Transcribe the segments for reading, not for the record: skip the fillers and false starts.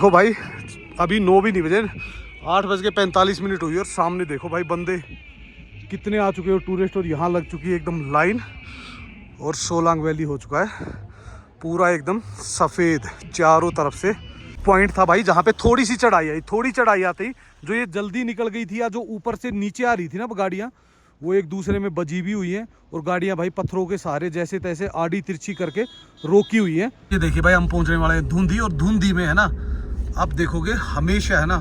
देखो भाई अभी 9 भी नहीं बजे, 8:45 हुई और सामने देखो भाई बंदे कितने आ चुके हो टूरिस्ट, और यहाँ लग चुकी है एकदम लाइन। और सोलांग वैली हो चुका है पूरा एकदम सफ़ेद चारों तरफ से। पॉइंट था भाई जहाँ पे थोड़ी सी चढ़ाई आई, थोड़ी चढ़ाई आती जो ये जल्दी निकल गई थी, या जो ऊपर से नीचे आ रही थी ना गाड़ियाँ, वो एक दूसरे में बजी भी हुई हैं। और गाड़ियाँ भाई पत्थरों के सहारे जैसे तैसे आड़ी तिरछी करके रोकी हुई हैं। ये देखिए भाई हम पहुँचने वाले हैं धुंधी, और धुंधी में है ना आप देखोगे हमेशा है ना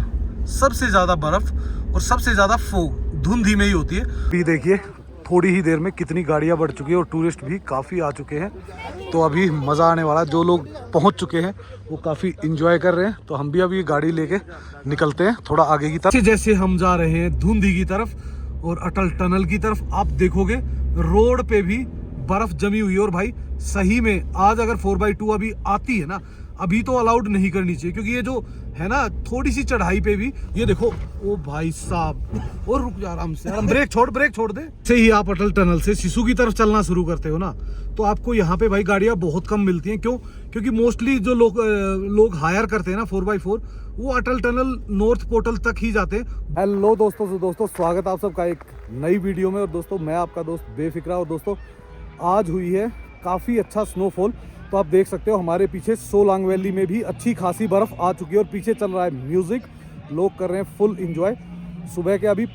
सबसे ज़्यादा बर्फ़ और सबसे ज़्यादा फोग धुंधी में ही होती है। अभी देखिए थोड़ी ही देर में कितनी गाड़ियां बढ़ चुकी है और टूरिस्ट भी काफ़ी आ चुके हैं, तो अभी मज़ा आने वाला है। जो लोग पहुंच चुके हैं वो काफ़ी इंजॉय कर रहे हैं, तो हम भी अभी गाड़ी लेके निकलते हैं थोड़ा आगे की तरफ। जैसे हम जा रहे हैं धुंधी की तरफ और अटल टनल की तरफ, आप देखोगे रोड पे भी बर्फ़ जमी हुई है। और भाई सही में आज अगर 4x2 अभी आती है ना, अभी तो अलाउड नहीं करनी चाहिए, क्योंकि ये जो है ना थोड़ी सी चढ़ाई पे भी ये देखो, ओ भाई साहब, और रुक जा आराम से, ब्रेक छोड़ दे। से ही आप अटल टनल से सिसु की तरफ चलना शुरू करते हो ना, तो आपको यहाँ पे भाई गाड़ियाँ बहुत कम मिलती हैं। क्यों? क्योंकि मोस्टली जो लोग हायर करते हैं ना 4x4, वो अटल टनल नॉर्थ पोर्टल तक ही जाते हैं। हेलो दोस्तों स्वागत आप सबका एक नई वीडियो में। और दोस्तों मैं आपका दोस्त बेफिक्रा। और दोस्तों आज हुई है काफ़ी अच्छा स्नोफॉल, तो आप देख सकते हो हमारे पीछे सोलांग वैली में भी अच्छी खासी बर्फ़ आ चुकी है और पीछे चल रहा है म्यूज़िक, लोग कर रहे हैं फुल एंजॉय। सुबह के अभी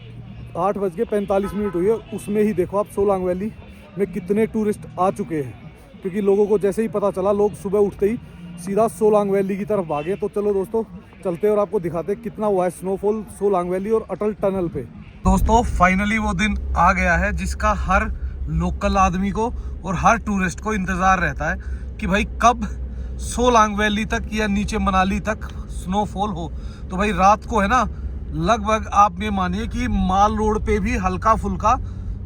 8:45 हुई है, उसमें ही देखो आप सोलांग वैली में कितने टूरिस्ट आ चुके हैं, क्योंकि लोगों को जैसे ही पता चला लोग सुबह उठते ही सीधा सोलांग वैली की तरफ भागे। तो चलो दोस्तों चलते हैं और आपको दिखाते हैं कितना हुआ है स्नोफॉल सोलांग वैली और अटल टनल पे। दोस्तों फाइनली वो दिन आ गया है जिसका हर लोकल आदमी को और हर टूरिस्ट को इंतज़ार रहता है कि भाई कब सोलांग वैली तक या नीचे मनाली तक स्नोफॉल हो। तो भाई रात को है ना लगभग आप ये मानिए कि माल रोड पे भी हल्का फुल्का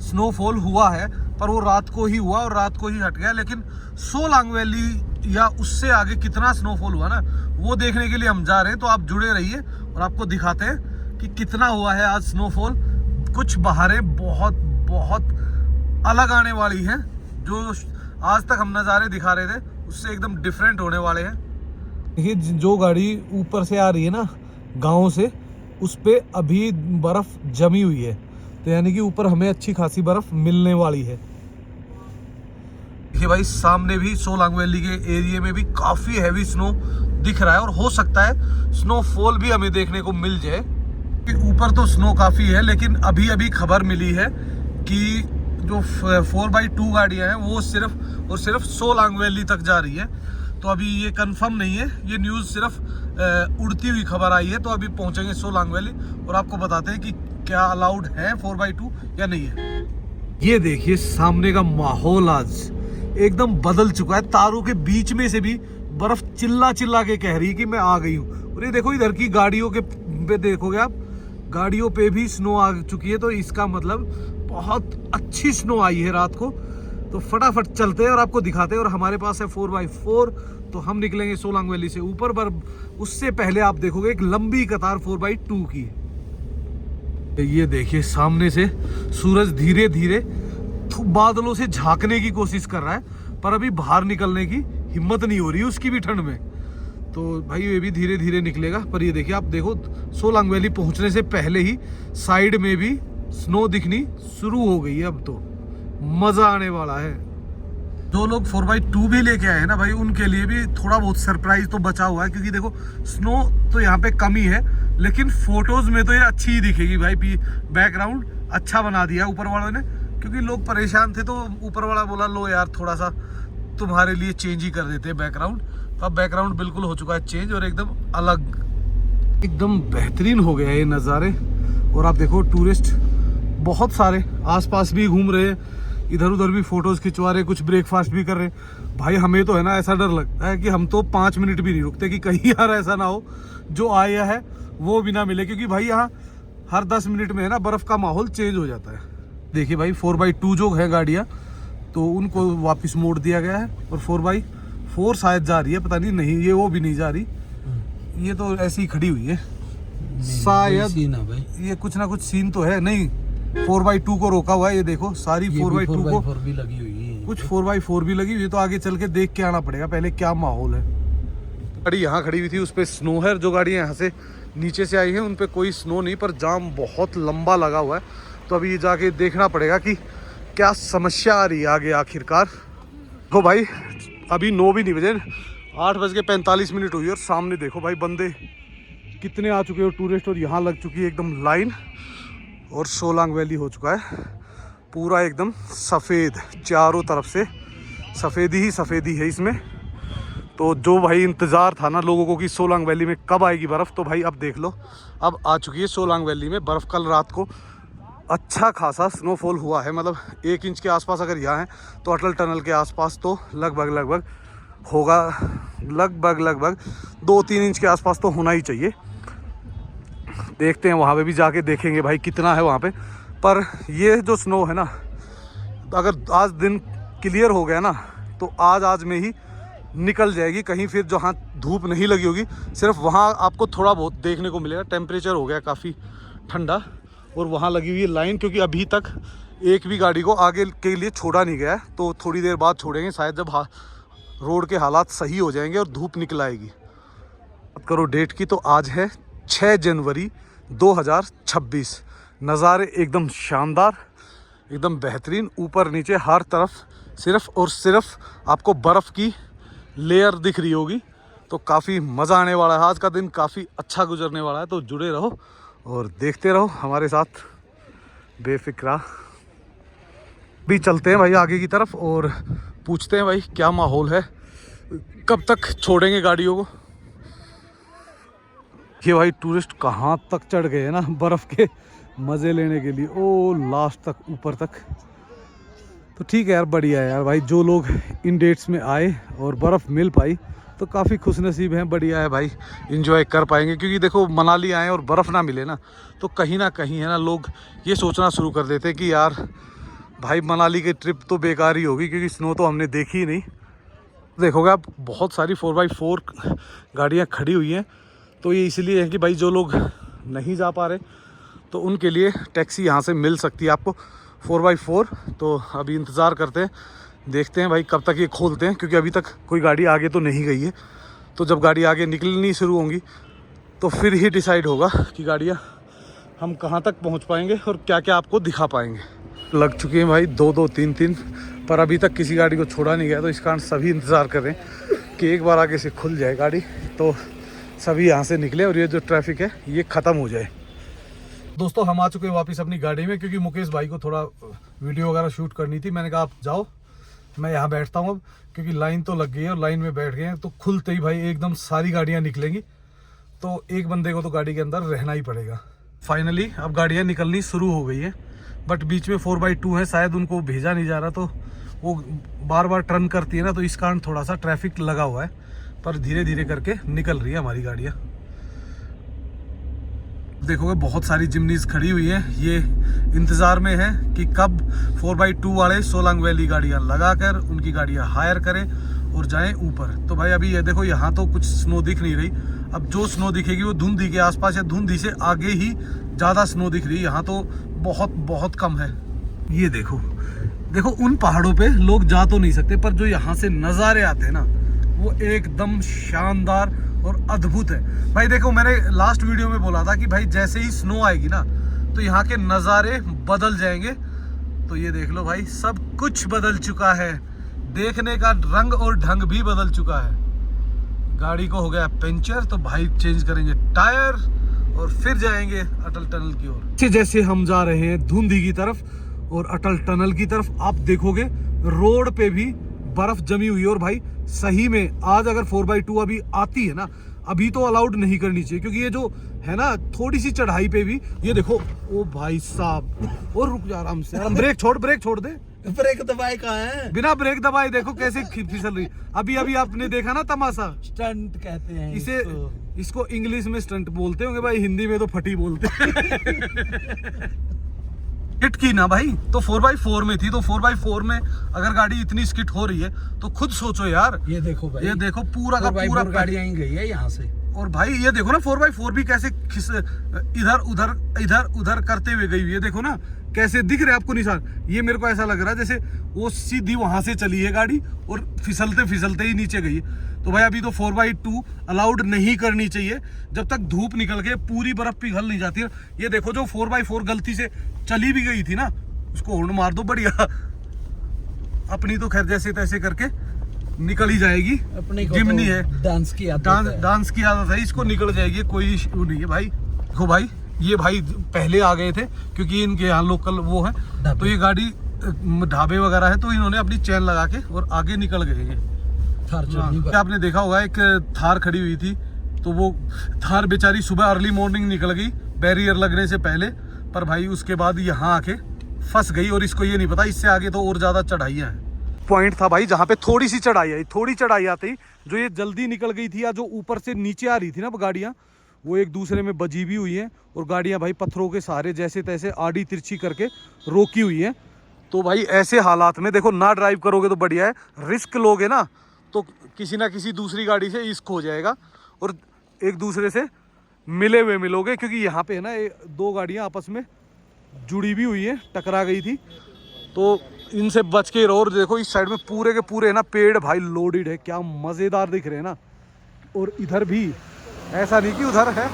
स्नोफॉल हुआ है, पर वो रात को ही हुआ और रात को ही हट गया। लेकिन सोलांग वैली या उससे आगे कितना स्नोफॉल हुआ ना, वो देखने के लिए हम जा रहे हैं। तो आप जुड़े रहिए और आपको दिखाते हैं कि कितना हुआ है आज स्नोफॉल। कुछ बहारें बहुत बहुत अलग आने वाली हैं, जो आज तक हम नज़ारे दिखा रहे थे उससे एकदम डिफरेंट होने वाले हैं। देखिए जो गाड़ी ऊपर से आ रही है ना गाँव से, उस पे अभी बर्फ़ जमी हुई है, तो यानी कि ऊपर हमें अच्छी खासी बर्फ़ मिलने वाली है। देखिए भाई सामने भी सोलांग वैली के एरिया में भी काफ़ी हैवी स्नो दिख रहा है, और हो सकता है स्नोफॉल भी हमें देखने को मिल जाए। ऊपर तो स्नो काफ़ी है, लेकिन अभी अभी खबर मिली है कि जो 4x2 गाड़ियाँ हैं वो सिर्फ और सिर्फ सोलांग वैली तक जा रही है। तो अभी ये कंफर्म नहीं है, ये न्यूज़ सिर्फ उड़ती हुई खबर आई है। तो अभी पहुंचेंगे सोलांग वैली और आपको बताते हैं कि क्या अलाउड है 4x2 या नहीं है। ये देखिए सामने का माहौल आज एकदम बदल चुका है, तारों के बीच में से भी बर्फ चिल्ला चिल्ला के कह रही है कि मैं आ गई हूँ। और ये देखो इधर की गाड़ियों के पे देखोगे आप, गाड़ियों पे भी स्नो आ चुकी है, तो इसका मतलब बहुत अच्छी स्नो आई है रात को। तो फटाफट चलते हैं और आपको दिखाते हैं। और हमारे पास है 4x4, तो हम निकलेंगे सोलांग वैली से ऊपर, पर उससे पहले आप देखोगे एक लंबी कतार 4x2 की। ये देखिए सामने से सूरज धीरे धीरे बादलों से झांकने की कोशिश कर रहा है, पर अभी बाहर निकलने की हिम्मत नहीं हो रही उसकी भी ठंड में। तो भाई ये भी धीरे धीरे निकलेगा। पर ये देखिए आप देखो सोलांग वैली पहुंचने से पहले ही साइड में भी स्नो दिखनी शुरू हो गई है। अब तो मज़ा आने वाला है। जो लोग 4x2 भी लेके आए हैं ना भाई, उनके लिए भी थोड़ा बहुत सरप्राइज तो बचा हुआ है, क्योंकि देखो स्नो तो यहाँ पे कम ही है, लेकिन फोटोज़ में तो ये अच्छी ही दिखेगी भाई। बैकग्राउंड अच्छा बना दिया ऊपर वालों ने, क्योंकि लोग परेशान थे, तो ऊपर वाला बोला लो यार थोड़ा सा तुम्हारे लिए चेंज ही कर देते हैं बैकग्राउंड। तो अब बैकग्राउंड बिल्कुल हो चुका है चेंज और एकदम अलग, एकदम बेहतरीन हो गया है ये नज़ारे। और आप देखो टूरिस्ट बहुत सारे आसपास भी घूम रहे हैं, इधर उधर भी फोटोज़ खिंचवा रहे, कुछ ब्रेकफास्ट भी कर रहे हैं। भाई हमें तो है ना ऐसा डर लगता है कि हम तो 5 मिनट भी नहीं रुकते, कि कहीं यार ऐसा ना हो जो आया है वो भी ना मिले, क्योंकि भाई यहाँ हर 10 मिनट में है ना बर्फ़ का माहौल चेंज हो जाता है। देखिए भाई 4x2 जो है गाड़ियाँ, तो उनको वापस मोड़ दिया गया है, और 4x4 शायद जा रही है, पता नहीं ये वो भी नहीं जा रही, ये तो ऐसी ही खड़ी हुई है शायद। ये कुछ ना कुछ सीन तो है। नहीं 4x2 को रोका हुआ है, ये देखो सारी 4x2 को भी लगी हुई है, कुछ 4x4 भी लगी हुई है। तो आगे चल के देख के आना पड़ेगा पहले क्या माहौल है। गाड़ी यहाँ खड़ी हुई थी, उस पर स्नो है। जो गाड़ियाँ यहाँ से नीचे से आई हैं उन पे कोई स्नो नहीं, पर जाम बहुत लंबा लगा हुआ है। तो अभी ये जाके देखना पड़ेगा कि क्या समस्या आ रही है आगे आखिरकार। देखो भाई अभी 9 भी नहीं बजे, 8:45 हुई और सामने देखो भाई बंदे कितने आ चुके हो टूरिस्ट, और यहाँ लग चुकी है एकदम लाइन। और सोलांग वैली हो चुका है पूरा एकदम सफ़ेद, चारों तरफ से सफ़ेदी है इसमें। तो जो भाई इंतज़ार था ना लोगों को कि सोलांग वैली में कब आएगी बर्फ़, तो भाई अब देख लो अब आ चुकी है सोलांग वैली में बर्फ़। कल रात को अच्छा खासा स्नोफॉल हुआ है, मतलब 1 इंच के आसपास अगर यहाँ है तो अटल टनल के आसपास तो लगभग होगा, लगभग 2-3 इंच के आसपास तो होना ही चाहिए। देखते हैं वहाँ पे भी जाके देखेंगे भाई कितना है वहाँ पे। पर ये जो स्नो है ना, अगर आज दिन क्लियर हो गया ना तो आज में ही निकल जाएगी कहीं, फिर जहाँ धूप नहीं लगी होगी सिर्फ वहाँ आपको थोड़ा बहुत देखने को मिलेगा। टेम्परेचर हो गया काफ़ी ठंडा, और वहाँ लगी हुई है लाइन, क्योंकि अभी तक एक भी गाड़ी को आगे के लिए छोड़ा नहीं गया है। तो थोड़ी देर बाद छोड़ेंगे शायद, जब रोड के हालात सही हो जाएंगे और धूप निकल आएगी। बात करो डेट की तो आज है 6 जनवरी 2026। नज़ारे एकदम शानदार, एकदम बेहतरीन, ऊपर नीचे हर तरफ सिर्फ और सिर्फ आपको बर्फ़ की लेयर दिख रही होगी। तो काफ़ी मज़ा आने वाला है, आज का दिन काफ़ी अच्छा गुजरने वाला है। तो जुड़े रहो और देखते रहो हमारे साथ बेफिक्रा। भी चलते हैं भाई आगे की तरफ और पूछते हैं भाई क्या माहौल है, कब तक छोड़ेंगे गाड़ियों को। ये भाई टूरिस्ट कहाँ तक चढ़ गए हैं ना बर्फ़ के मज़े लेने के लिए, ओ लास्ट तक, ऊपर तक। तो ठीक है यार, बढ़िया है यार भाई, जो लोग इन डेट्स में आए और बर्फ़ मिल पाई तो काफ़ी खुशनसीब हैं। बढ़िया है भाई, एंजॉय कर पाएंगे। क्योंकि देखो मनाली आए और बर्फ़ ना मिले ना तो कहीं ना कहीं है ना लोग ये सोचना शुरू कर देते कि यार भाई मनाली की ट्रिप तो बेकार ही होगी, क्योंकि स्नो तो हमने देखी ही नहीं। देखोगे आप बहुत सारी 4x4 गाड़ियाँ खड़ी हुई हैं। तो ये इसलिए है कि भाई जो लोग नहीं जा पा रहे तो उनके लिए टैक्सी यहाँ से मिल सकती है आपको 4x4। तो अभी इंतज़ार करते हैं, देखते हैं भाई कब तक ये खोलते हैं, क्योंकि अभी तक कोई गाड़ी आगे तो नहीं गई है। तो जब गाड़ी आगे निकलनी शुरू होंगी तो फिर ही डिसाइड होगा कि गाड़ियाँ हम कहाँ तक पहुँच पाएंगे और क्या क्या आपको दिखा पाएंगे। लग चुके हैं भाई 2-2, 3-3, पर अभी तक किसी गाड़ी को छोड़ा नहीं गया। तो इस कारण सभी इंतज़ार कर रहे हैं कि एक बार आगे से खुल जाए गाड़ी तो सभी यहाँ से निकले और ये जो ट्रैफिक है ये ख़त्म हो जाए। दोस्तों हम आ चुके हैं वापस अपनी गाड़ी में, क्योंकि मुकेश भाई को थोड़ा वीडियो वगैरह शूट करनी थी। मैंने कहा आप जाओ, मैं यहाँ बैठता हूँ अब, क्योंकि लाइन तो लग गई है और लाइन में बैठ गए हैं। तो खुलते ही भाई एकदम सारी गाड़ियाँ निकलेंगी, तो एक बंदे को तो गाड़ी के अंदर रहना ही पड़ेगा। फाइनली अब गाड़ियाँ निकलनी शुरू हो गई है, बट बीच में 4x2 है, शायद उनको भेजा नहीं जा रहा, तो वो बार बार टर्न करती है ना, तो इस कारण थोड़ा सा ट्रैफिक लगा हुआ है। पर धीरे धीरे करके निकल रही है हमारी गाड़ियाँ। देखोगे बहुत सारी जिम्नीज खड़ी हुई है, ये इंतज़ार में है कि कब 4x2 वाले सोलांग वैली गाड़ियाँ लगाकर उनकी गाड़ियाँ हायर करें और जाएं ऊपर। तो भाई अभी ये देखो यहाँ तो कुछ स्नो दिख नहीं रही। अब जो स्नो दिखेगी वो धुंधी के आसपास या धुंधी से आगे ही ज़्यादा स्नो दिख रही है, यहाँ तो बहुत कम है। ये देखो उन पहाड़ों पे लोग जा तो नहीं सकते, पर जो यहाँ से नज़ारे आते हैं ना वो एकदम शानदार और अद्भुत है। भाई देखो मैंने लास्ट वीडियो में बोला था कि भाई जैसे ही स्नो आएगी ना तो यहाँ के नज़ारे बदल जाएंगे। तो ये देख लो भाई, सब कुछ बदल चुका है, देखने का रंग और ढंग भी बदल चुका है। गाड़ी को हो गया पंचर, तो भाई चेंज करेंगे टायर और फिर जाएंगे अटल टनल की ओर। जैसे हम जा रहे हैं धुंधी की तरफ और अटल टनल की तरफ, आप देखोगे रोड पे भी बर्फ जमी हुई है। और भाई सही में आज अगर 4x2 अभी आती है ना, अभी तो अलाउड नहीं करनी चाहिए, क्योंकि ये जो है ना थोड़ी सी चढ़ाई पे भी, ये देखो ओ भाई साहब, और रुक जा आराम से, ब्रेक छोड़ दे। ब्रेक दबाए कहाँ है? बिना ब्रेक दबाए देखो कैसे फिसल रही। अभी आपने देखा ना तमाशा, स्टंट कहते हैं इसे। इसको इंग्लिश में स्टंट बोलते होंगे भाई, हिंदी में तो फटी बोलते हैं। हिट की ना भाई, तो 4x4 में थी, तो 4x4 में अगर गाड़ी इतनी स्किट हो रही है तो खुद सोचो यार। ये देखो भाई, ये देखो पूरा का पूरा गाड़ी आई गई है यहाँ से। और भाई ये देखो ना 4x4 भी कैसे इधर उधर करते हुए गई हुई है। देखो ना कैसे दिख रहे हैं आपको निशान? ये मेरे को ऐसा लग रहा है जैसे वो सीधी वहां से चली है गाड़ी और फिसलते फिसलते ही नीचे गई है। तो भाई अभी तो 4x2 अलाउड नहीं करनी चाहिए जब तक धूप निकल के पूरी बर्फ पिघल नहीं जाती है। ये देखो जो 4x4 गलती से चली भी गई थी ना, उसको हॉर्न मार दो बढ़िया, अपनी तो खैर जैसे तैसे करके निकल ही जाएगी। अपने को जिमनी तो है, डांस की आदत है। डांस की आदत है, इसको निकल जाएगी, कोई इशू नहीं है भाई। देखो भाई ये भाई पहले आ गए थे क्योंकि इनके यहाँ लोकल वो है, तो ये गाड़ी ढाबे वगैरह है तो इन्होंने अपनी चैन लगा के और आगे निकल गए हैं। थार चढ़नी पर। आपने देखा होगा एक थार खड़ी हुई थी, तो वो थार बेचारी सुबह अर्ली मॉर्निंग निकल गई बैरियर लगने से पहले, पर भाई उसके बाद यहाँ आके फंस गई और इसको ये नहीं पता इससे आगे तो और ज्यादा चढ़ाइयाँ हैं। पॉइंट था भाई जहाँ पे थोड़ी सी चढ़ाई आई, थोड़ी चढ़ाई आती जो ये जल्दी निकल गई थी या जो ऊपर से नीचे आ रही थी ना गाड़ियाँ, वो एक दूसरे में बजी भी हुई हैं और गाड़ियाँ भाई पत्थरों के सहारे जैसे तैसे आड़ी तिरछी करके रोकी हुई हैं। तो भाई ऐसे हालात में देखो ना ड्राइव करोगे तो बढ़िया है, रिस्क लोगे ना तो किसी ना किसी दूसरी गाड़ी से इश्क हो जाएगा और एक दूसरे से मिले हुए मिलोगे, क्योंकि यहाँ पे है ना दो गाड़ियाँ आपस में जुड़ी भी हुई हैं, टकरा गई थी, तो इनसे बच के रहो। और देखो इस साइड में पूरे के पूरे है ना पेड़ भाई लोडेड है, क्या मज़ेदार दिख रहे हैं ना। और इधर भी ऐसा नहीं कि उधर है,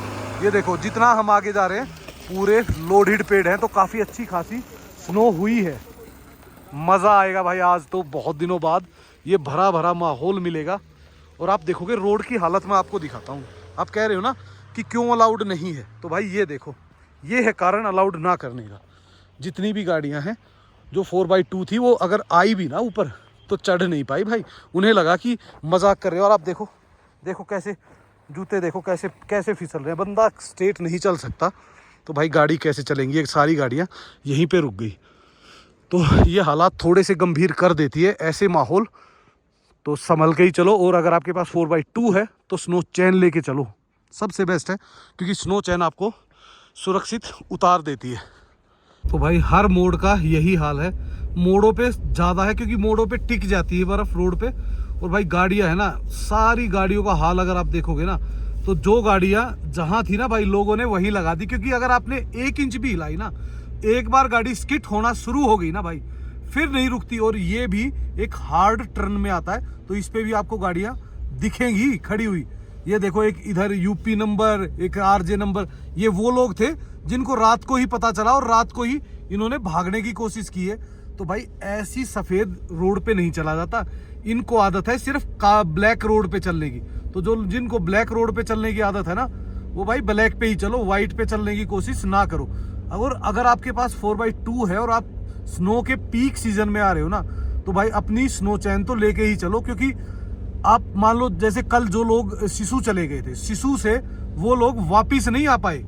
ये देखो जितना हम आगे जा रहे हैं पूरे लोडेड पेड़ हैं, तो काफ़ी अच्छी खासी स्नो हुई है। मज़ा आएगा भाई आज तो, बहुत दिनों बाद ये भरा भरा माहौल मिलेगा। और आप देखोगे रोड की हालत मैं आपको दिखाता हूँ। आप कह रहे हो ना कि क्यों अलाउड नहीं है, तो भाई ये देखो ये है कारण अलाउड ना करने का। जितनी भी गाड़ियाँ हैं जो 4x2 थी वो अगर आई भी ना ऊपर तो चढ़ नहीं पाई भाई, उन्हें लगा कि मजाक कर रहे हो। और आप देखो देखो कैसे जूते देखो कैसे कैसे फिसल रहे हैं, बंदा स्ट्रेट नहीं चल सकता तो भाई गाड़ी कैसे चलेंगी। एक सारी गाड़ियाँ यहीं पे रुक गई, तो ये हालात थोड़े से गंभीर कर देती है ऐसे माहौल, तो संभल के ही चलो। और अगर आपके पास 4x2 है तो स्नो चैन लेके चलो, सबसे बेस्ट है, क्योंकि स्नो चैन आपको सुरक्षित उतार देती है। तो भाई हर मोड़ का यही हाल है, मोड़ों पे ज़्यादा है क्योंकि मोड़ों पे टिक जाती है बर्फ़ रोड पे। और भाई गाड़ियाँ है ना, सारी गाड़ियों का हाल अगर आप देखोगे ना, तो जो गाड़ियाँ जहाँ थी ना भाई लोगों ने वहीं लगा दी, क्योंकि अगर आपने 1 इंच भी हिलाई ना, एक बार गाड़ी स्किट होना शुरू हो गई ना भाई फिर नहीं रुकती। और ये भी एक हार्ड टर्न में आता है, तो इस पे भी आपको गाड़ियाँ दिखेंगी खड़ी हुई। ये देखो एक इधर यूपी नंबर, एक आरजे नंबर, ये वो लोग थे जिनको रात को ही पता चला और रात को ही इन्होंने भागने की कोशिश की है। तो भाई ऐसी सफ़ेद रोड पे नहीं चला जाता, इनको आदत है सिर्फ ब्लैक रोड पे चलने की। तो जो जिनको ब्लैक रोड पे चलने की आदत है ना, वो भाई ब्लैक पे ही चलो, वाइट पे चलने की कोशिश ना करो। और अगर आपके पास 4x2 है और आप स्नो के पीक सीजन में आ रहे हो ना, तो भाई अपनी स्नो चैन तो लेके ही चलो, क्योंकि आप मान लो जैसे कल जो लोग सिसु चले गए थे, सिसु से वो लोग वापिस नहीं आ पाए,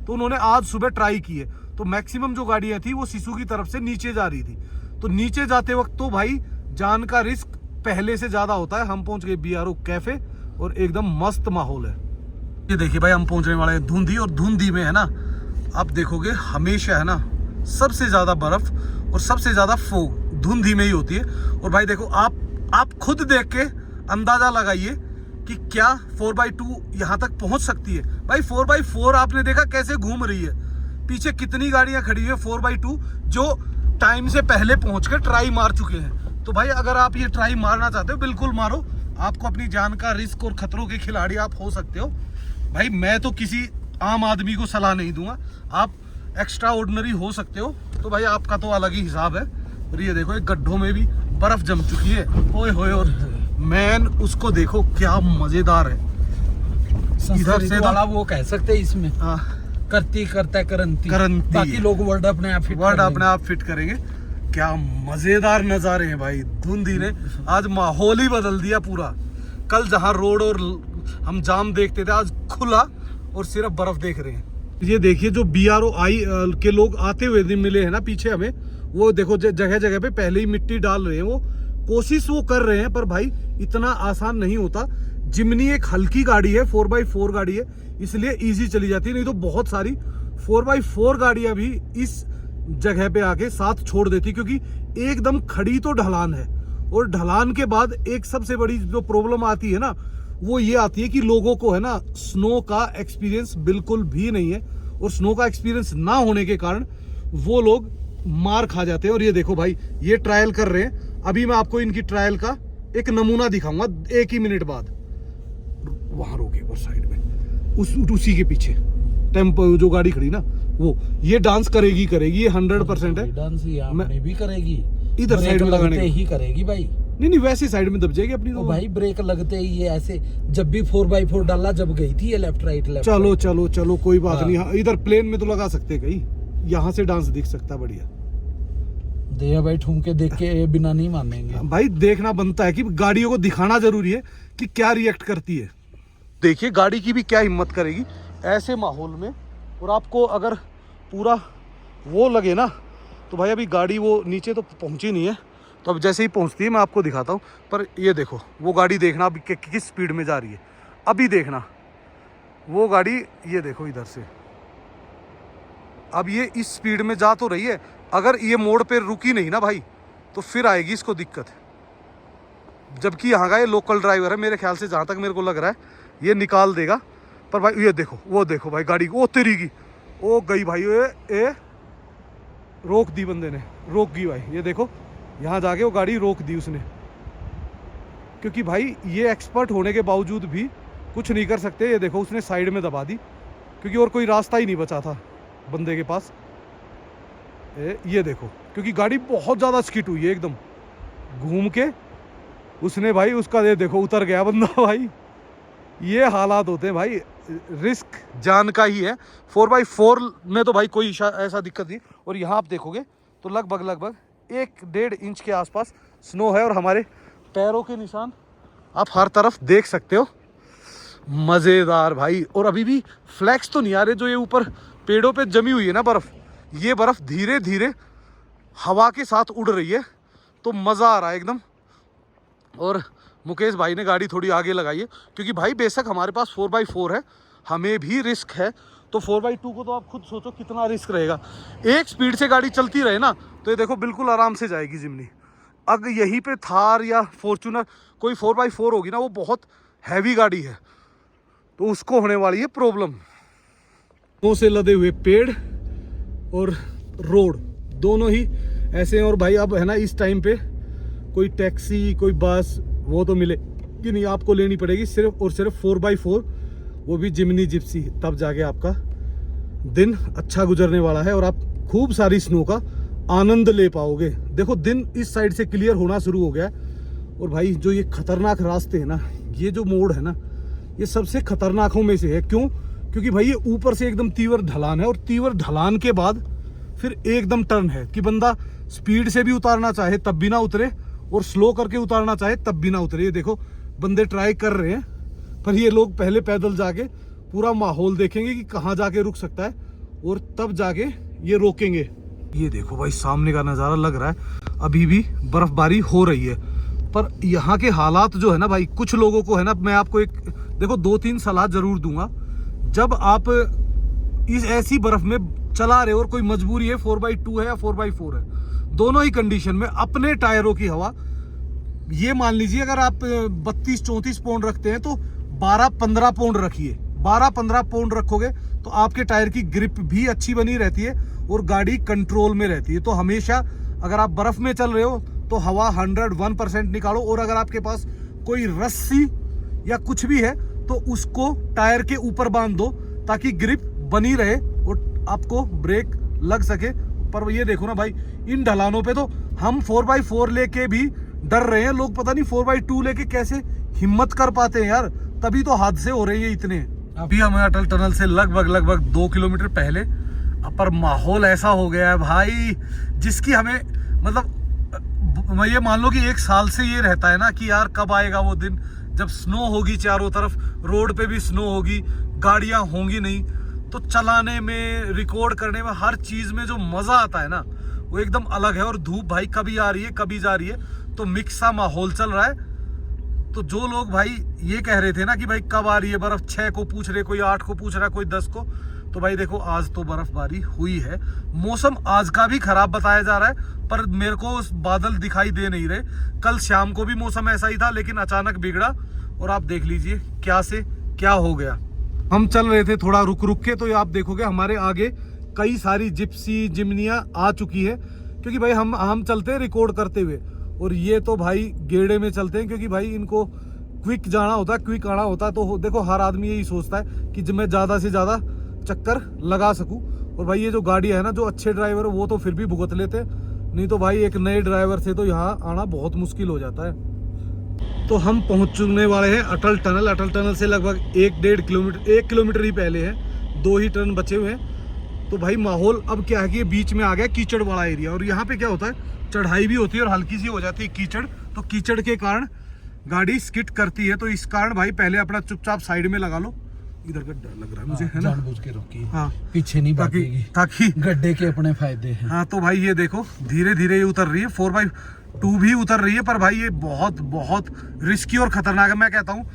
तो उन्होंने आज सुबह ट्राई की है, तो मैक्सिमम जो गाड़ियां थी वो सिसु की तरफ से नीचे जा रही थी। तो नीचे जाते वक्त तो भाई जान का रिस्क पहले से ज़्यादा होता है। हम पहुंच गए BRO कैफ़े और एकदम मस्त माहौल है। ये देखिए भाई हम पहुंचने वाले हैं धुंधी, और धुंधी में है ना आप देखोगे हमेशा है ना सबसे ज़्यादा बर्फ़ और सबसे ज़्यादा फोग धुंधी में ही होती है। और भाई देखो आप खुद देख के अंदाज़ा लगाइए कि क्या 4x2 यहाँ तक पहुँच सकती है। भाई 4x4 आपने देखा कैसे घूम रही है, पीछे कितनी गाड़ियाँ खड़ी हुई है 4x2 जो टाइम से पहले पहुँच के ट्राई मार चुके हैं। तो भाई अगर आप ये ट्राई मारना चाहते हो बिल्कुल मारो, आपको अपनी जान का रिस्क और खतरों के खिलाड़ी आप हो सकते हो। भाई मैं तो किसी आम आदमी को सलाह नहीं दूंगा, आप एक्स्ट्रा ऑर्डिनरी हो सकते हो, तो भाई आपका तो अलग ही हिसाब है। और ये देखो एक गड्ढों में भी बर्फ जम चुकी है, ओए होए, और मैन उसको देखो क्या मजेदार है। इधर से वाला वो कह सकते हैं इसमें करती करता करंती, बाकी लोग वर्ड अपने आप फिट करेंगे। क्या मजेदार नज़ारे हैं भाई, धुंधी ने आज माहौल ही बदल दिया पूरा। कल जहाँ रोड और हम जाम देखते थे, आज खुला और सिर्फ बर्फ देख रहे हैं। ये देखिए जो BRO के लोग आते हुए मिले हैं ना पीछे हमें, वो देखो जगह जगह पे पहले ही मिट्टी डाल रहे हैं, वो कोशिश वो कर रहे हैं, पर भाई इतना आसान नहीं होता। जिमनी एक हल्की गाड़ी है, 4x4 गाड़ी है, इसलिए इजी चली जाती है, नहीं तो बहुत सारी 4x4 गाड़ियां भी इस जगह पे आके साथ छोड़ देती, क्योंकि एकदम खड़ी तो ढलान है, और ढलान के बाद एक सबसे बड़ी जो प्रॉब्लम आती है ना, वो ये आती है कि लोगों को है ना स्नो का एक्सपीरियंस बिल्कुल भी नहीं है, और स्नो का एक्सपीरियंस ना होने के कारण वो लोग मार खा जाते हैं। और ये देखो भाई, ये ट्रायल कर रहे हैं। अभी मैं आपको इनकी ट्रायल का एक नमूना दिखाऊंगा 1 ही मिनट बाद। वहां रोके और साइड में उसी के पीछे टेम्पो जो गाड़ी खड़ी ना, वो ये डांस करेगी ये 100% है। डांस ये भी करेगी, इधर साइड में लगाने ही करेगी भाई। नहीं वैसे साइड में दब जाएगी अपनी तो भाई ब्रेक लगते ही ये ऐसे, जब भी 4x4 डाला जब गई थी ये लेफ्ट राइट चलो कोई बात नहीं। हाँ, इधर प्लेन में तो लगा सकते कहीं, यहाँ से डांस दिख सकता है बढ़िया। दे भाई ठुमके देख के बिना नहीं मानेंगे भाई, देखना बनता है कि गाड़ियों को दिखाना जरूरी है कि क्या रिएक्ट करती है। देखिए गाड़ी की भी क्या हिम्मत करेगी ऐसे माहौल में। और आपको अगर पूरा वो लगे ना तो भाई, अभी गाड़ी वो नीचे तो पहुंची नहीं है, तो अब जैसे ही पहुंचती है मैं आपको दिखाता हूँ। पर ये देखो वो गाड़ी, देखना अभी किस स्पीड में जा रही है। अभी देखना वो गाड़ी, ये देखो इधर से अब ये इस स्पीड में जा तो रही है। अगर ये मोड़ पे रुकी नहीं ना भाई, तो फिर आएगी इसको दिक्कत। जबकि यहाँ का ये लोकल ड्राइवर है, मेरे ख्याल से जहाँ तक मेरे को लग रहा है ये निकाल देगा। पर भाई ये देखो, वो देखो भाई गाड़ी, ओ तेरी की, ओ गई भाई, ए रोक दी बंदे ने, रोक गई भाई। ये देखो यहाँ जाके वो गाड़ी रोक दी उसने, क्योंकि भाई ये एक्सपर्ट होने के बावजूद भी कुछ नहीं कर सकते। ये देखो उसने साइड में दबा दी, क्योंकि और कोई रास्ता ही नहीं बचा था बंदे के पास। ये देखो, क्योंकि गाड़ी बहुत ज़्यादा स्किट हुई है एकदम, घूम के उसने भाई उसका, ये देखो उतर गया बंदा भाई। ये हालात होते हैं भाई, रिस्क जान का ही है। 4x4 में तो भाई कोई ऐसा दिक्कत नहीं। और यहाँ आप देखोगे तो लगभग 1-1.5 इंच के आसपास स्नो है, और हमारे पैरों के निशान आप हर तरफ देख सकते हो। मज़ेदार भाई। और अभी भी फ्लैक्स तो नहीं आ रहे, जो ये ऊपर पेड़ों पे जमी हुई है ना बर्फ़, ये बर्फ़ धीरे धीरे हवा के साथ उड़ रही है, तो मज़ा आ रहा है एकदम। और मुकेश भाई ने गाड़ी थोड़ी आगे लगाई है, क्योंकि भाई बेशक हमारे पास 4x4 है, हमें भी रिस्क है, तो 4x2 को तो आप खुद सोचो कितना रिस्क रहेगा। एक स्पीड से गाड़ी चलती रहे ना, तो ये देखो बिल्कुल आराम से जाएगी जिम्नी। अगर यहीं पे थार या फॉर्च्यूनर कोई 4x4 होगी ना, वो बहुत हैवी गाड़ी है, तो उसको होने वाली है प्रॉब्लम। स्नो से लदे हुए पेड़ और रोड दोनों ही ऐसे हैं। और भाई अब है ना, इस टाइम पे कोई टैक्सी कोई बस वो तो मिलेगी नहीं, आपको लेनी पड़ेगी सिर्फ और सिर्फ 4x4, वो भी जिम्नी जिप्सी। तब जाके आपका दिन अच्छा गुजरने वाला है और आप खूब सारी स्नो का आनंद ले पाओगे। देखो दिन इस साइड से क्लियर होना शुरू हो गया है। और भाई जो ये खतरनाक रास्ते हैं ना, ये जो मोड़ है ना, ये सबसे खतरनाकों में से है। क्यों? क्योंकि भाई ये ऊपर से एकदम तीव्र ढलान है, और तीव्र ढलान के बाद फिर एकदम टर्न है कि बंदा स्पीड से भी उतारना चाहे तब भी ना उतरे, और स्लो करके उतारना चाहे तब भी ना उतरे। ये देखो बंदे ट्राई कर रहे हैं, पर ये लोग पहले पैदल जाके पूरा माहौल देखेंगे कि कहाँ जाके रुक सकता है, और तब जाके ये रोकेंगे। ये देखो भाई सामने का नज़ारा लग रहा है अभी भी बर्फबारी हो रही है। पर यहाँ के हालात जो है ना भाई, कुछ लोगों को है ना, मैं आपको एक देखो 2-3 सलाह जरूर दूंगा। जब आप इस ऐसी बर्फ में चला रहे हो और कोई मजबूरी है, 4x2 है या 4x4 है, दोनों ही कंडीशन में अपने टायरों की हवा, ये मान लीजिए अगर आप 32-34 पाउंड रखते हैं तो 12-15 पाउंड रखिए। 12-15 पाउंड रखोगे तो आपके टायर की ग्रिप भी अच्छी बनी रहती है और गाड़ी कंट्रोल में रहती है। तो हमेशा अगर आप बर्फ में चल रहे हो तो हवा 101% निकालो, और अगर आपके पास कोई रस्सी या कुछ भी है तो उसको टायर के ऊपर बांध दो, ताकि ग्रिप बनी रहे और आपको ब्रेक लग सके। पर ये देखो ना भाई, इन ढलानों पे तो हम 4x4 लेके भी डर रहे हैं। लोग पता नहीं 4x2 लेके कैसे हिम्मत कर पाते हैं यार, तभी तो हादसे हो रहे हैं इतने। अभी हम अटल टनल से लगभग 2 किलोमीटर पहले, पर माहौल ऐसा हो गया है भाई जिसकी हमें मतलब ये मान लो कि 1 साल से ये रहता है ना कि यार कब आएगा वो दिन जब स्नो होगी, चारों तरफ रोड पे भी स्नो होगी, गाड़ियां होंगी नहीं, तो चलाने में, रिकॉर्ड करने में, हर चीज में जो मजा आता है ना वो एकदम अलग है। और धूप भाई कभी आ रही है कभी जा रही है, तो मिक्स सा माहौल चल रहा है। तो जो लोग भाई ये कह रहे थे ना कि भाई कब आ रही है बर्फ, 6 को पूछ रहे, कोई 8 को पूछ रहा, कोई 10 को, तो भाई देखो आज तो बर्फबारी हुई है। मौसम आज का भी खराब बताया जा रहा है, पर मेरे को बादल दिखाई दे नहीं रहे। कल शाम को भी मौसम ऐसा ही था, लेकिन अचानक बिगड़ा और आप देख लीजिए क्या से क्या हो गया। हम चल रहे थे थोड़ा रुक रुक के, तो ये आप देखोगे हमारे आगे कई सारी जिप्सी जिमनियाँ आ चुकी है, क्योंकि भाई हम चलते हैं रिकॉर्ड करते हुए, और ये तो भाई गेड़े में चलते हैं, क्योंकि भाई इनको क्विक जाना होता है, क्विक आना होता है। तो देखो हर आदमी यही सोचता है कि मैं ज़्यादा से ज़्यादा चक्कर लगा सकूं। और भाई ये जो गाड़ी है ना, जो अच्छे ड्राइवर है वो तो फिर भी भुगत लेते, नहीं तो भाई एक नए ड्राइवर से तो यहाँ आना बहुत मुश्किल हो जाता है। तो हम पहुँचने वाले हैं अटल टनल। अटल टनल से लगभग 1 किलोमीटर ही पहले है, 2 ही टर्न बचे हुए हैं। तो भाई माहौल अब क्या है कि ये बीच में आ गया कीचड़ वाला एरिया, और यहाँ पे क्या होता है, चढ़ाई भी होती है और हल्की सी हो जाती है कीचड़, तो कीचड़ के कारण गाड़ी स्किड करती है। तो इस कारण भाई पहले अपना चुपचाप साइड में लगा लो। इधर का डर लग रहा है मुझे, है ना, जानबूझ के रोकी, हाँ, पीछे नहीं भागेगी, ताकि गड्ढे के अपने फायदे हैं। हाँ, तो भाई ये देखो धीरे धीरे ये उतर रही है, 4x2 भी उतर रही है, पर भाई ये बहुत बहुत रिस्की और खतरनाक है। मैं कहता हूँ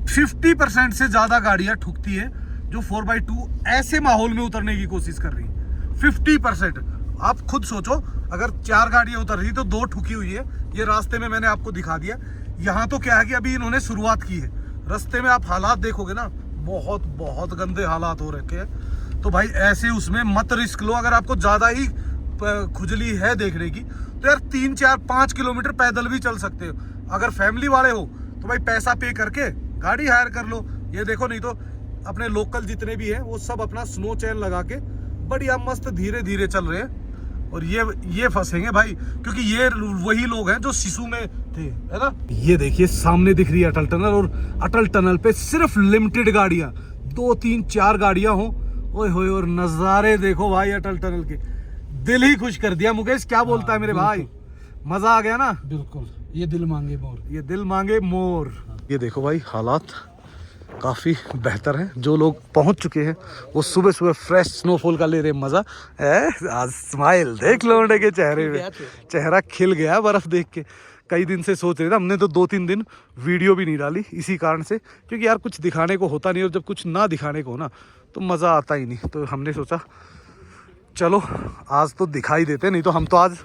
50% से ज्यादा गाड़ियां ठुकती है जो 4x2 ऐसे माहौल में उतरने की कोशिश कर रही है। 50%। आप खुद सोचो, अगर 4 गाड़ियां उतर रही तो 2 ठुकी हुई है। ये रास्ते में मैंने आपको दिखा दिया। यहाँ तो क्या है कि अभी इन्होंने शुरुआत की है, रास्ते में आप हालात देखोगे ना, बहुत बहुत गंदे हालात हो रखे हैं। तो भाई ऐसे उसमें मत रिस्क लो। अगर आपको ज्यादा ही खुजली है देखने की, तो यार 3, 4, 5 किलोमीटर पैदल भी चल सकते हो। अगर फैमिली वाले हो तो भाई पैसा पे करके गाड़ी हायर कर लो। ये देखो, नहीं तो अपने लोकल जितने भी हैं वो सब अपना स्नो चैन लगा के बढ़िया मस्त धीरे धीरे चल रहे हैं, और ये फंसेंगे भाई, क्योंकि ये वही लोग हैं जो शिशु में थे, है ना। ये देखिए सामने दिख रही है अटल टनल, और अटल टनल पे सिर्फ लिमिटेड गाड़ियां, 2, 3, 4 गाड़ियां हो। ओए होए, और नजारे देखो भाई अटल टनल के, दिल ही खुश कर दिया। मुकेश क्या बोलता है मेरे भाई, मजा आ गया ना। बिल्कुल, ये दिल मांगे मोर, ये दिल मांगे मोर। ये देखो भाई हालात काफ़ी बेहतर हैं। जो लोग पहुंच चुके हैं वो सुबह सुबह फ्रेश स्नोफॉल का ले रहे मज़ा। आज स्माइल देख लो उनके के चेहरे में, चेहरा खिल गया बर्फ़ देख के। कई दिन से सोच रहे थे, हमने तो 2-3 दिन वीडियो भी नहीं डाली इसी कारण से, क्योंकि यार कुछ दिखाने को होता नहीं, और जब कुछ ना दिखाने को हो ना तो मज़ा आता ही नहीं। तो हमने सोचा चलो आज तो दिखाई देते, नहीं तो हम तो आज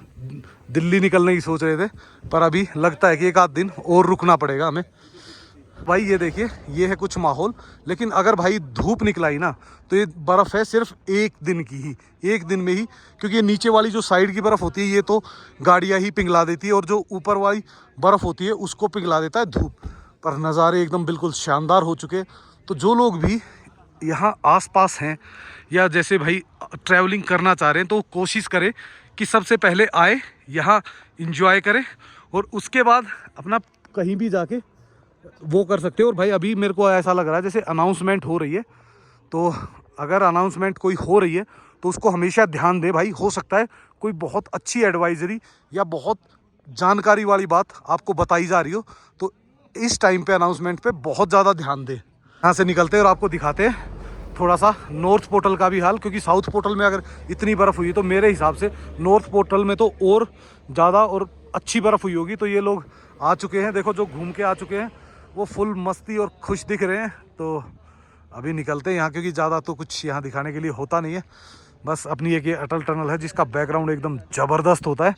दिल्ली निकलने की सोच रहे थे, पर अभी लगता है कि 1 आध दिन और रुकना पड़ेगा हमें। भाई ये देखिए, ये है कुछ माहौल। लेकिन अगर भाई धूप निकलाई ना, तो ये बर्फ़ है सिर्फ 1 दिन की ही, 1 दिन में ही, क्योंकि ये नीचे वाली जो साइड की बर्फ़ होती है ये तो गाड़ियाँ ही पिघला देती है, और जो ऊपर वाली बर्फ़ होती है उसको पिघला देता है धूप। पर नज़ारे एकदम बिल्कुल शानदार हो चुके। तो जो लोग भी यहाँ आसपास हैं, या जैसे भाई ट्रैवलिंग करना चाह रहे हैं, तो कोशिश करें कि सबसे पहले आए यहाँ इंजॉय करें, और उसके बाद अपना कहीं भी जाके वो कर सकते हो। और भाई अभी मेरे को ऐसा लग रहा है जैसे अनाउंसमेंट हो रही है, तो अगर अनाउंसमेंट कोई हो रही है तो उसको हमेशा ध्यान दे भाई। हो सकता है कोई बहुत अच्छी एडवाइजरी या बहुत जानकारी वाली बात आपको बताई जा रही हो, तो इस टाइम पे अनाउंसमेंट पे बहुत ज़्यादा ध्यान दे। यहाँ से निकलते हैं और आपको दिखाते हैं थोड़ा सा नॉर्थ पोर्टल का भी हाल, क्योंकि साउथ पोर्टल में अगर इतनी बर्फ़ हुई है तो मेरे हिसाब से नॉर्थ पोर्टल में तो और ज़्यादा और अच्छी बर्फ़ हुई होगी। तो ये लोग आ चुके हैं, देखो जो घूम के आ चुके हैं वो फुल मस्ती और खुश दिख रहे हैं। तो अभी निकलते हैं यहाँ, क्योंकि ज़्यादा तो कुछ यहाँ दिखाने के लिए होता नहीं है। बस अपनी एक ये अटल टनल है जिसका बैकग्राउंड एकदम ज़बरदस्त होता है,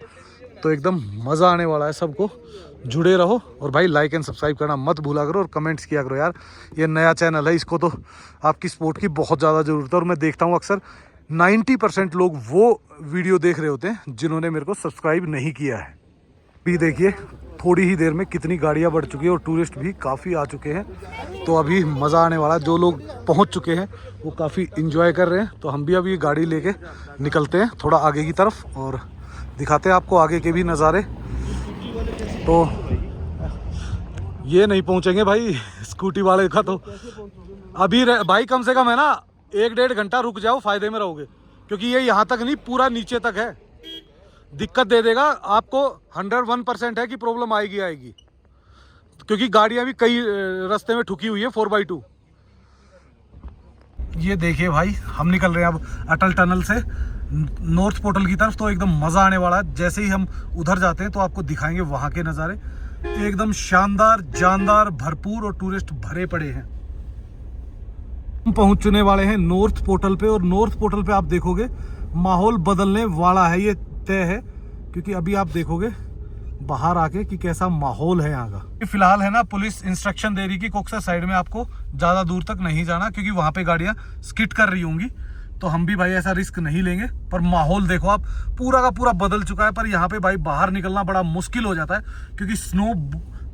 तो एकदम मज़ा आने वाला है। सबको जुड़े रहो, और भाई लाइक एंड सब्सक्राइब करना मत भूला करो, और कमेंट्स किया करो यार। ये नया चैनल है, इसको तो आपकी सपोर्ट की बहुत ज़्यादा ज़रूरत है। और मैं देखता हूँ अक्सर 90% लोग वो वीडियो देख रहे होते हैं जिन्होंने मेरे को सब्सक्राइब नहीं किया है। भी देखिए थोड़ी ही देर में कितनी गाड़ियां बढ़ चुकी है, और टूरिस्ट भी काफ़ी आ चुके हैं। तो अभी मज़ा आने वाला है। जो लोग पहुंच चुके हैं वो काफ़ी इंजॉय कर रहे हैं। तो हम भी अभी गाड़ी लेके निकलते हैं थोड़ा आगे की तरफ, और दिखाते हैं आपको आगे के भी नज़ारे। तो ये नहीं पहुंचेंगे भाई स्कूटी वाले का, तो अभी भाई कम से कम है ना 1-1.5 घंटा रुक जाओ, फ़ायदे में रहोगे, क्योंकि ये यहाँ तक नहीं पूरा नीचे तक है। दिक्कत दे देगा आपको, 101% है कि प्रॉब्लम आएगी आएगी, क्योंकि गाड़ियां भी कई रास्ते में ठुकी हुई है 4x2। ये देखिए भाई हम निकल रहे हैं अब अटल टनल से नॉर्थ पोर्टल की तरफ। तो एकदम मज़ा आने वाला है। जैसे ही हम उधर जाते हैं तो आपको दिखाएंगे वहाँ के नज़ारे, एकदम शानदार, जानदार, भरपूर, और टूरिस्ट भरे पड़े हैं। हम पहुँचने वाले हैं नॉर्थ पोर्टल पे, और नॉर्थ पोर्टल पे आप देखोगे माहौल बदलने वाला है, ये तय है। क्योंकि अभी आप देखोगे बाहर आके कि कैसा माहौल है यहाँ का। फिलहाल है ना पुलिस इंस्ट्रक्शन दे रही कि कोक्सर साइड में आपको ज्यादा दूर तक नहीं जाना, क्योंकि वहां पे गाड़ियां स्किड कर रही होंगी। तो हम भी भाई ऐसा रिस्क नहीं लेंगे। पर माहौल देखो आप, पूरा का पूरा बदल चुका है। पर यहाँ पे भाई बाहर निकलना बड़ा मुश्किल हो जाता है, क्योंकि स्नो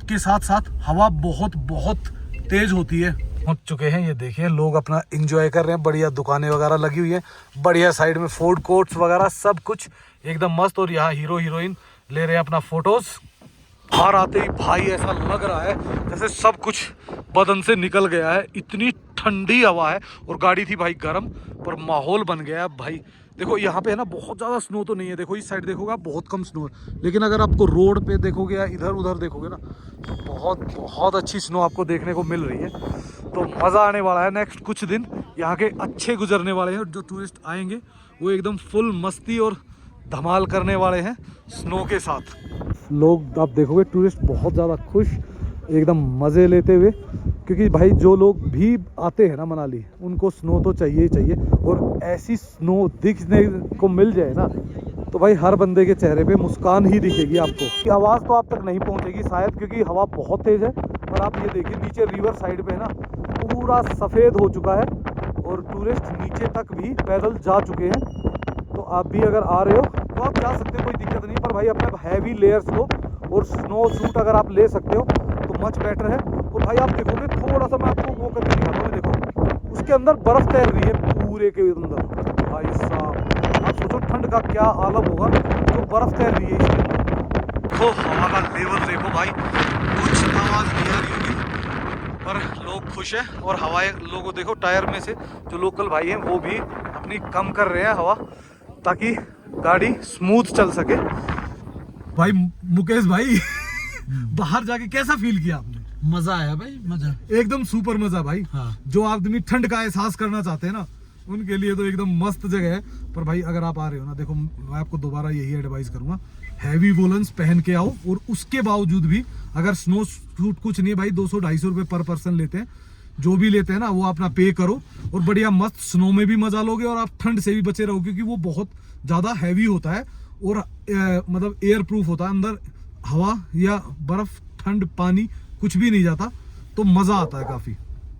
के साथ साथ हवा बहुत बहुत तेज होती है। पहुंच चुके हैं, ये देखिए लोग अपना एंजॉय कर रहे हैं, बढ़िया दुकानें वगैरह लगी हुई हैं, बढ़िया साइड में फूड कोर्ट्स वगैरह सब कुछ एकदम मस्त। और यहाँ हीरो हीरोइन ले रहे हैं अपना फोटोज। बाहर आते ही भाई ऐसा लग रहा है जैसे सब कुछ बदन से निकल गया है, इतनी ठंडी हवा है। और गाड़ी थी भाई गर्म, पर माहौल बन गया है भाई। देखो यहाँ पे है ना बहुत ज़्यादा स्नो तो नहीं है, देखो इस साइड देखोगे आप बहुत कम स्नो है, लेकिन अगर आपको रोड पे देखोगे या इधर उधर देखोगे ना तो बहुत बहुत अच्छी स्नो आपको देखने को मिल रही है। तो मज़ा आने वाला है। नेक्स्ट कुछ दिन यहाँ के अच्छे गुजरने वाले हैं, और जो टूरिस्ट आएंगे वो एकदम फुल मस्ती और धमाल करने वाले हैं स्नो के साथ। लोग आप देखोगे टूरिस्ट बहुत ज़्यादा खुश, एकदम मज़े लेते हुए, क्योंकि भाई जो लोग भी आते हैं ना मनाली, उनको स्नो तो चाहिए ही चाहिए। और ऐसी स्नो दिखने को मिल जाए ना तो भाई हर बंदे के चेहरे पे मुस्कान ही दिखेगी आपको। आवाज़ तो आप तक नहीं पहुंचेगी शायद, क्योंकि हवा बहुत तेज़ है। पर आप ये देखिए नीचे रिवर साइड पे ना पूरा सफ़ेद हो चुका है, और टूरिस्ट नीचे तक भी पैदल जा चुके हैं। तो आप भी अगर आ रहे हो तो आप जा सकते हो, कोई दिक्कत नहीं। पर भाई अपने हैवी लेयर्स लो, और स्नो सूट अगर आप ले सकते हो तो मच बेटर है। और भाई आप देखोगे थोड़ा सा मैं आपको वो करके दिखाता हूँ, देखो उसके अंदर बर्फ तैर रही है पूरे के अंदर। भाई साहब आप सोचो ठंड का क्या आलम होगा, तो बर्फ तैर रही है इसके अंदर। देखो हवा का लेवल देखो भाई, कुछ आवाज़ नहीं आ रही होगी, पर लोग खुश हैं। और हवाएं लोगों देखो टायर में से जो लोकल भाई हैं वो भी अपनी कम कर रहे हैं हवा, ताकि गाड़ी स्मूथ चल सके। भाई मुकेश भाई बाहर जाके कैसा फील किया आपने? मजा आया भाई, मजा एकदम सुपर मजा भाई। हाँ। जो आदमी ठंड का एहसास करना चाहते हैं ना, उनके लिए तो एकदम मस्त जगह है। पर भाई अगर आप आ रहे हो ना, देखो मैं आपको दोबारा यही एडवाइस करूंगा, हैवी वोलन्स पहन के आओ। और उसके बावजूद भी अगर स्नो सूट कुछ नहीं है भाई, 200-250 रुपये पर पर्सन लेते हैं, जो भी लेते हैं ना वो अपना पे करो, और बढ़िया मस्त स्नो में भी मजा लोगे, और आप ठंड से भी बचे रहो, क्योंकि वो बहुत ज़्यादा हैवी होता है और मतलब एयर प्रूफ होता है। अंदर हवा या बर्फ, ठंड, पानी कुछ भी नहीं जाता, तो मज़ा आता है काफ़ी।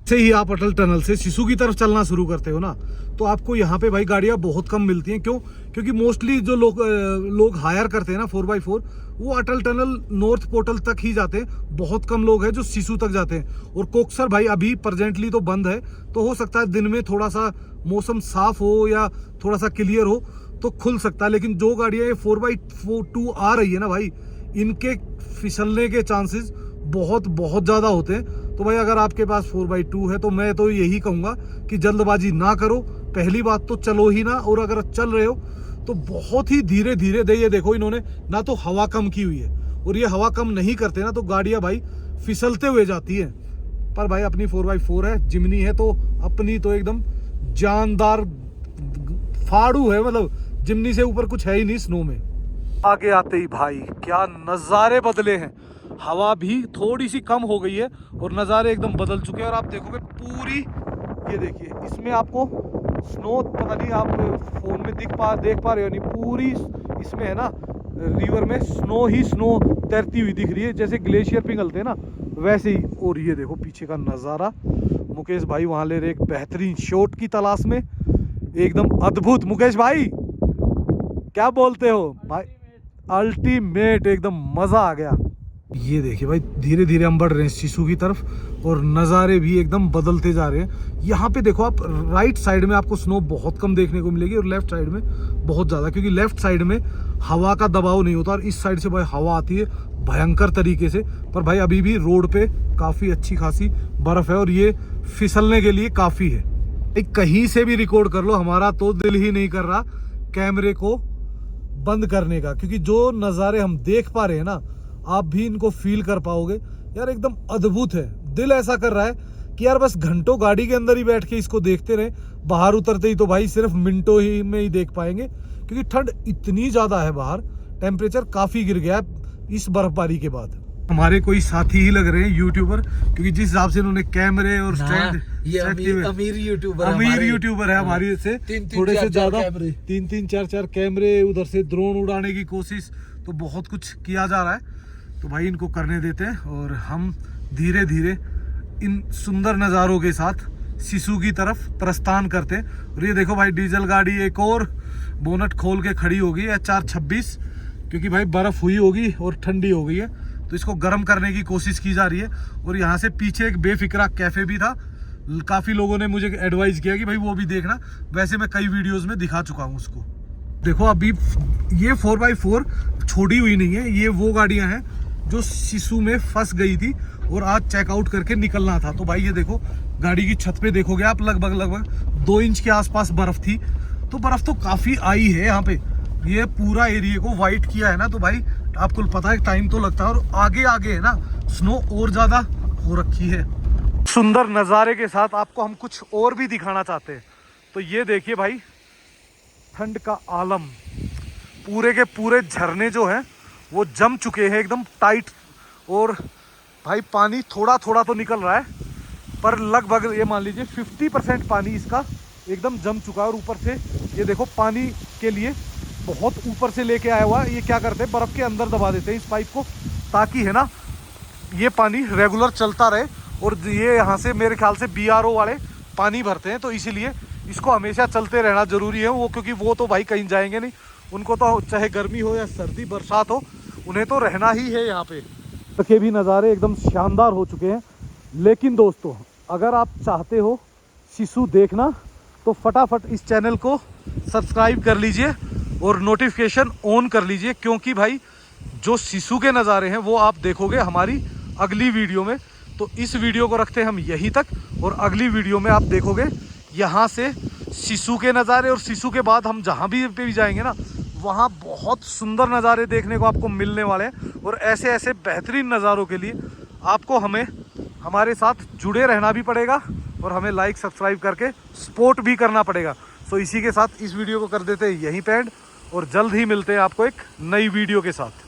से ही आप अटल टनल से सिसु की तरफ चलना शुरू करते हो ना, तो आपको यहाँ पे भाई गाड़ियाँ बहुत कम मिलती हैं। क्यों? क्योंकि मोस्टली जो लोग हायर करते हैं ना 4x4, वो अटल टनल नॉर्थ पोर्टल तक ही जाते हैं। बहुत कम लोग हैं जो सिसु तक जाते हैं। और कोक्सर भाई अभी प्रेजेंटली तो बंद है, तो हो सकता है दिन में थोड़ा सा मौसम साफ हो या थोड़ा सा क्लियर हो तो खुल सकता है। लेकिन जो गाड़ियाँ 4x2 आ रही है ना भाई, इनके फिसलने के चांसेस बहुत बहुत ज़्यादा होते हैं। तो भाई अगर आपके पास 4x2 है तो मैं तो यही कहूँगा कि जल्दबाजी ना करो। पहली बात तो चलो ही ना, और अगर चल रहे हो तो बहुत ही धीरे धीरे दे। ये देखो इन्होंने ना तो हवा कम की हुई है, और ये हवा कम नहीं करते ना तो गाड़ियाँ भाई फिसलते हुए जाती है। पर भाई अपनी 4x4 है, जिमनी है, तो अपनी तो एकदम जानदार फाड़ू है, मतलब जिमनी से ऊपर कुछ है ही नहीं स्नो में। आगे आते ही भाई क्या नज़ारे बदले हैं, हवा भी थोड़ी सी कम हो गई है और नज़ारे एकदम बदल चुके हैं। और आप देखोगे पूरी, ये देखिए इसमें आपको स्नो, पता नहीं आप फोन में देख पा रहे हो नहीं, पूरी इसमें है ना रिवर में स्नो ही स्नो तैरती हुई दिख रही है, जैसे ग्लेशियर पिघलते हैं ना वैसे ही। और ये देखो पीछे का नज़ारा, मुकेश भाई वहाँ ले रहे एक बेहतरीन शॉट की तलाश में, एकदम अद्भुत। मुकेश भाई क्या बोलते हो भाई? अल्टीमेट, एकदम मज़ा आ गया। ये देखिए भाई धीरे धीरे हम बढ़ रहे हैं सिसु की तरफ, और नज़ारे भी एकदम बदलते जा रहे हैं। यहाँ पे देखो आप राइट साइड में आपको स्नो बहुत कम देखने को मिलेगी, और लेफ्ट साइड में बहुत ज़्यादा, क्योंकि लेफ्ट साइड में हवा का दबाव नहीं होता, और इस साइड से भाई हवा आती है भयंकर तरीके से। पर भाई अभी भी रोड पे काफ़ी अच्छी खासी बर्फ़ है, और ये फिसलने के लिए काफ़ी है। एक कहीं से भी रिकॉर्ड कर लो, हमारा तो दिल ही नहीं कर रहा कैमरे को बंद करने का, क्योंकि जो नज़ारे हम देख पा रहे हैं ना, आप भी इनको फील कर पाओगे यार, एकदम अद्भुत है। दिल ऐसा कर रहा है कि यार बस घंटों गाड़ी के अंदर ही बैठ के इसको देखते रहे, बाहर उतरते ही तो भाई सिर्फ मिनटों ही में ही देख पाएंगे, क्योंकि ठंड इतनी ज़्यादा है, बाहर टेम्परेचर काफ़ी गिर गया है इस बर्फबारी के बाद। हमारे कोई साथी ही लग रहे हैं यूट्यूबर, क्योंकि जिस हिसाब से इन्होंने कैमरे और स्टैंड, ये अमीर यूट्यूबर है हमारी से थोड़े से ज्यादा, 3-4 कैमरे, उधर से ड्रोन उड़ाने की कोशिश, तो बहुत कुछ किया जा रहा है। तो भाई इनको करने देते हैं और हम धीरे धीरे इन सुंदर नज़ारों के साथ सिसु की तरफ प्रस्थान करते हैं। और ये देखो भाई डीजल गाड़ी एक और बोनट खोल के खड़ी होगी HR26, क्योंकि भाई बर्फ़ हुई होगी और ठंडी हो गई है, तो इसको गर्म करने की कोशिश की जा रही है। और यहाँ से पीछे एक बेफिक्रा कैफ़े भी था, काफ़ी लोगों ने मुझे एडवाइस किया कि भाई वो भी देखना, वैसे मैं कई वीडियोस में दिखा चुका हूँ उसको। देखो अभी ये 4x4 छोड़ी हुई नहीं है, ये वो गाड़ियाँ हैं जो सिसु में फंस गई थी और आज चेकआउट करके निकलना था। तो भाई ये देखो गाड़ी की छत पे देखोगे आप लगभग 2 इंच के आसपास बर्फ़ थी, तो बर्फ़ तो काफ़ी आई है यहाँ पे। ये पूरा एरिया को वाइट किया है ना, तो भाई आपको पता है टाइम तो लगता है, और आगे आगे है ना स्नो और ज़्यादा हो रखी है। सुंदर नज़ारे के साथ आपको हम कुछ और भी दिखाना चाहते हैं। तो ये देखिए भाई ठंड का आलम, पूरे के पूरे झरने जो हैं वो जम चुके हैं एकदम टाइट, और भाई पानी थोड़ा थोड़ा तो निकल रहा है, पर लगभग ये मान लीजिए 50% पानी इसका एकदम जम चुका है। और ऊपर से ये देखो पानी के लिए बहुत ऊपर से लेके आया हुआ, ये क्या करते हैं बर्फ़ के अंदर दबा देते हैं इस पाइप को, ताकि है ना ये पानी रेगुलर चलता रहे। और ये यहाँ से मेरे ख्याल से BRO वाले पानी भरते हैं, तो इसीलिए इसको हमेशा चलते रहना ज़रूरी है। वो क्योंकि वो तो भाई कहीं जाएंगे नहीं, उनको तो चाहे गर्मी हो या सर्दी बरसात हो, उन्हें तो रहना ही है यहाँ पे। के भी नज़ारे एकदम शानदार हो चुके हैं। लेकिन दोस्तों अगर आप चाहते हो सिसु देखना तो फटाफट इस चैनल को सब्सक्राइब कर लीजिए और नोटिफिकेशन ऑन कर लीजिए, क्योंकि भाई जो सिसु के नज़ारे हैं वो आप देखोगे हमारी अगली वीडियो में। तो इस वीडियो को रखते हैं हम यहीं तक, और अगली वीडियो में आप देखोगे यहाँ से सिसु के नज़ारे, और सिसु के बाद हम जहाँ भी जाएंगे ना वहाँ बहुत सुंदर नज़ारे देखने को आपको मिलने वाले हैं। और ऐसे ऐसे बेहतरीन नज़ारों के लिए आपको हमारे साथ जुड़े रहना भी पड़ेगा, और हमें लाइक सब्सक्राइब करके सपोर्ट भी करना पड़ेगा। सो इसी के साथ इस वीडियो को कर देते हैं यहीं पे एंड, और जल्द ही मिलते हैं आपको एक नई वीडियो के साथ।